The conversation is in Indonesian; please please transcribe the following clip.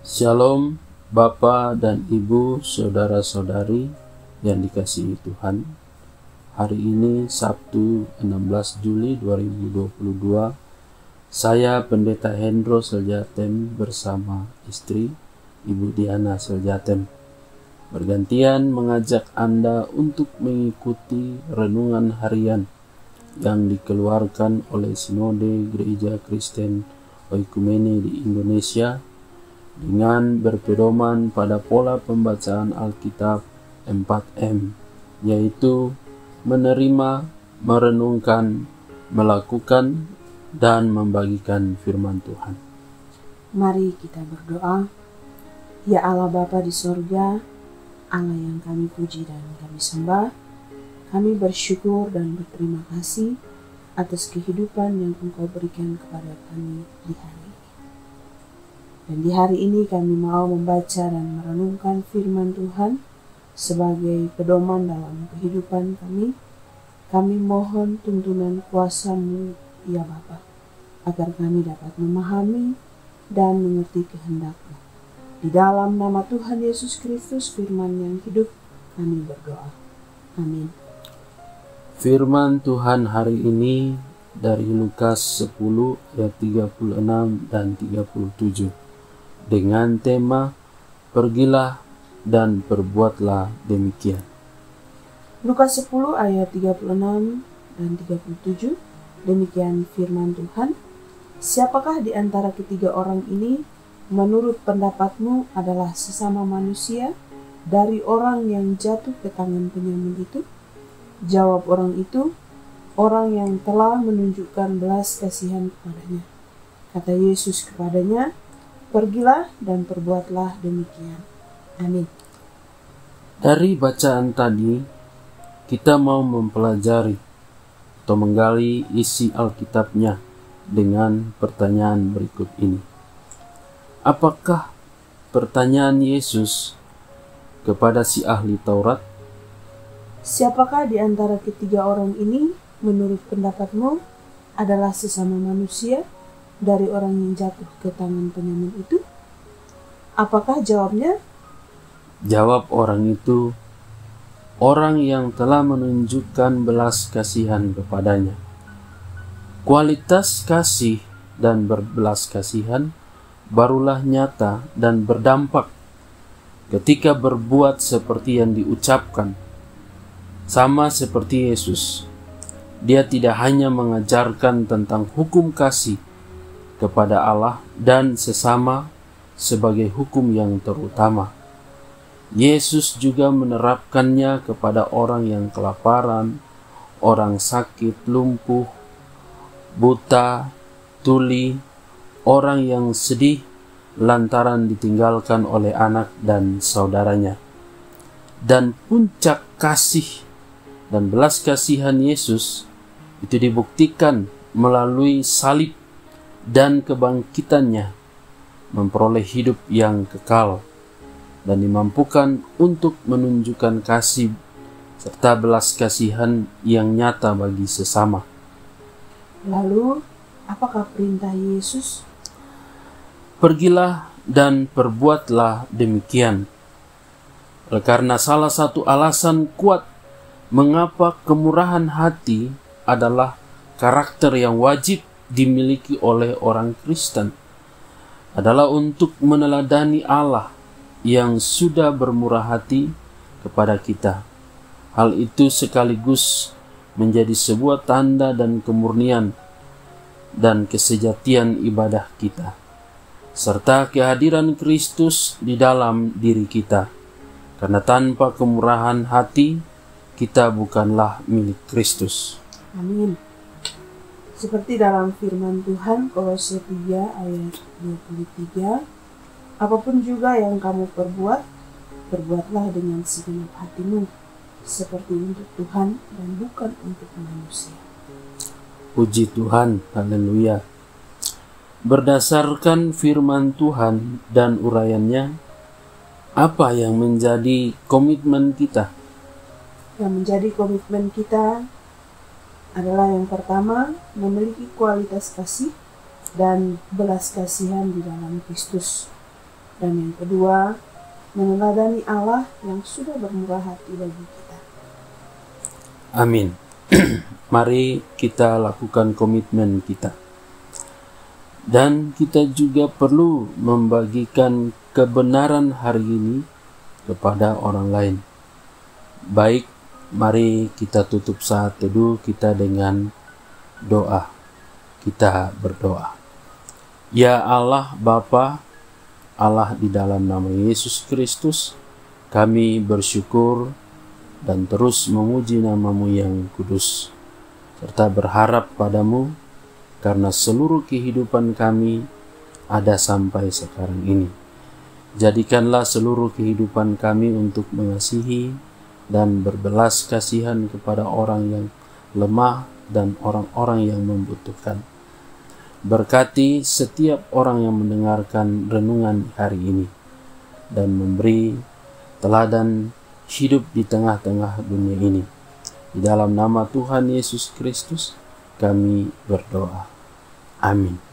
Shalom Bapa dan Ibu, saudara-saudari yang dikasihi Tuhan. Hari ini Sabtu 16 Juli 2022, saya Pendeta Hendro Seljatem bersama istri Ibu Diana Seljatem bergantian mengajak Anda untuk mengikuti renungan harian yang dikeluarkan oleh Sinode Gereja Kristen Oikumene di Indonesia dengan berpedoman pada pola pembacaan Alkitab 4M, yaitu menerima, merenungkan, melakukan, dan membagikan firman Tuhan. Mari kita berdoa. Ya Allah Bapa di sorga, Allah yang kami puji dan kami sembah, kami bersyukur dan berterima kasih atas kehidupan yang Engkau berikan kepada kami di hari ini. Dan di hari ini kami mau membaca dan merenungkan firman Tuhan sebagai pedoman dalam kehidupan kami. Kami mohon tuntunan kuasa-Mu, ya Bapa, agar kami dapat memahami dan mengerti kehendak-Mu. Di dalam nama Tuhan Yesus Kristus, firman yang hidup, kami berdoa. Amin. Firman Tuhan hari ini dari Lukas 10 ayat 36 dan 37 dengan tema Pergilah dan perbuatlah demikian. Lukas 10 ayat 36 dan 37, demikian firman Tuhan. Siapakah di antara ketiga orang ini menurut pendapatmu adalah sesama manusia dari orang yang jatuh ke tangan penyamun itu? Jawab orang itu, orang yang telah menunjukkan belas kasihan kepadanya. Kata Yesus kepadanya, pergilah dan perbuatlah demikian. Amin. Dari bacaan tadi, kita mau mempelajari atau menggali isi Alkitabnya dengan pertanyaan berikut ini. Apakah pertanyaan Yesus kepada si ahli Taurat? Siapakah di antara ketiga orang ini menurut pendapatmu adalah sesama manusia dari orang yang jatuh ke tangan penyamun itu? Apakah jawabnya? Jawab orang itu, orang yang telah menunjukkan belas kasihan kepadanya. Kualitas kasih dan berbelas kasihan barulah nyata dan berdampak ketika berbuat seperti yang diucapkan. Sama seperti Yesus, Dia tidak hanya mengajarkan tentang hukum kasih kepada Allah dan sesama sebagai hukum yang terutama. Yesus juga menerapkannya kepada orang yang kelaparan, orang sakit, lumpuh, buta, tuli, orang yang sedih lantaran ditinggalkan oleh anak dan saudaranya. Dan puncak kasih dan belas kasihan Yesus itu dibuktikan melalui salib dan kebangkitannya, memperoleh hidup yang kekal dan dimampukan untuk menunjukkan kasih serta belas kasihan yang nyata bagi sesama. Lalu, apakah perintah Yesus? Pergilah dan perbuatlah demikian. Karena salah satu alasan kuat mengapa kemurahan hati adalah karakter yang wajib dimiliki oleh orang Kristen adalah untuk meneladani Allah yang sudah bermurah hati kepada kita. Hal itu sekaligus menjadi sebuah tanda dan kemurnian dan kesejatian ibadah kita, serta kehadiran Kristus di dalam diri kita. Karena tanpa kemurahan hati, kita bukanlah milik Kristus. Amin. Seperti dalam firman Tuhan Kolose 3 ayat 23, apapun juga yang kamu perbuat, perbuatlah dengan segenap hatimu, seperti untuk Tuhan dan bukan untuk manusia. Puji Tuhan, haleluya. Berdasarkan firman Tuhan dan uraiannya, apa yang menjadi komitmen kita? Yang menjadi komitmen kita adalah yang pertama, memiliki kualitas kasih dan belas kasihan di dalam Kristus. Dan yang kedua, meneladani Allah yang sudah bermurah hati bagi kita. Amin. Mari kita lakukan komitmen kita. Dan kita juga perlu membagikan kebenaran hari ini kepada orang lain. Baik, mari kita tutup saat teduh kita dengan doa. Kita berdoa. Ya Allah Bapa, Allah di dalam nama Yesus Kristus, kami bersyukur dan terus memuji nama-Mu yang kudus, serta berharap padamu karena seluruh kehidupan kami ada sampai sekarang ini. Jadikanlah seluruh kehidupan kami untuk mengasihi dan berbelas kasihan kepada orang yang lemah dan orang-orang yang membutuhkan. Berkati setiap orang yang mendengarkan renungan hari ini dan memberi teladan hidup di tengah-tengah dunia ini. Di dalam nama Tuhan Yesus Kristus kami berdoa. Amin.